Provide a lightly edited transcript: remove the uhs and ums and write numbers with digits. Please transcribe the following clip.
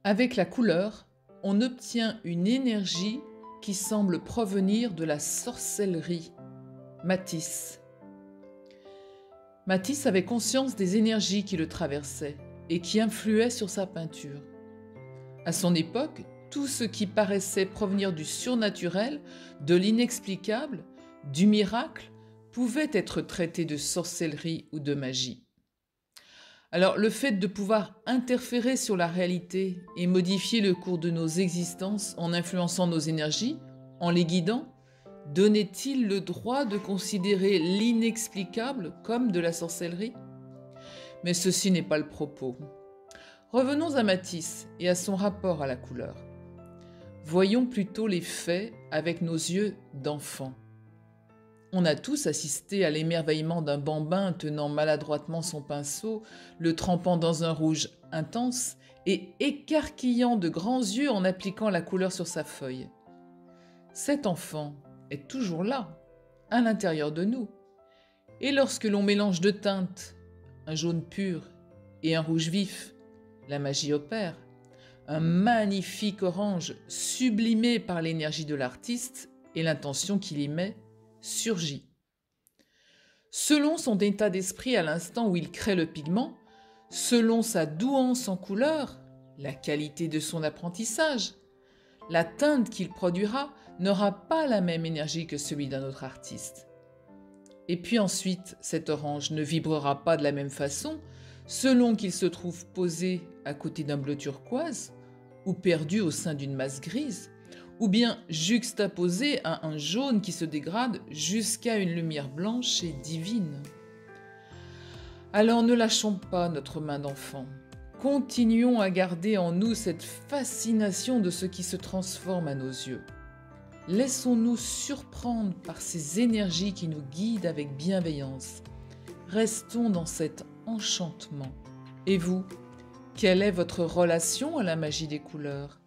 Avec la couleur, on obtient une énergie qui semble provenir de la sorcellerie. Matisse. Matisse avait conscience des énergies qui le traversaient et qui influaient sur sa peinture. À son époque, tout ce qui paraissait provenir du surnaturel, de l'inexplicable, du miracle, pouvait être traité de sorcellerie ou de magie. Alors, le fait de pouvoir interférer sur la réalité et modifier le cours de nos existences en influençant nos énergies, en les guidant, donnait-il le droit de considérer l'inexplicable comme de la sorcellerie? Mais ceci n'est pas le propos. Revenons à Matisse et à son rapport à la couleur. Voyons plutôt les faits avec nos yeux d'enfant. On a tous assisté à l'émerveillement d'un bambin tenant maladroitement son pinceau, le trempant dans un rouge intense et écarquillant de grands yeux en appliquant la couleur sur sa feuille. Cet enfant est toujours là, à l'intérieur de nous. Et lorsque l'on mélange deux teintes, un jaune pur et un rouge vif, la magie opère. Un magnifique orange sublimé par l'énergie de l'artiste et l'intention qu'il y met surgit. Selon son état d'esprit à l'instant où il crée le pigment, selon sa douance en couleur, la qualité de son apprentissage, la teinte qu'il produira n'aura pas la même énergie que celui d'un autre artiste. Et puis ensuite, cet orange ne vibrera pas de la même façon selon qu'il se trouve posé à côté d'un bleu turquoise ou perdu au sein d'une masse grise, ou bien juxtaposé à un jaune qui se dégrade jusqu'à une lumière blanche et divine. Alors ne lâchons pas notre main d'enfant. Continuons à garder en nous cette fascination de ce qui se transforme à nos yeux. Laissons-nous surprendre par ces énergies qui nous guident avec bienveillance. Restons dans cet enchantement. Et vous, quelle est votre relation à la magie des couleurs ?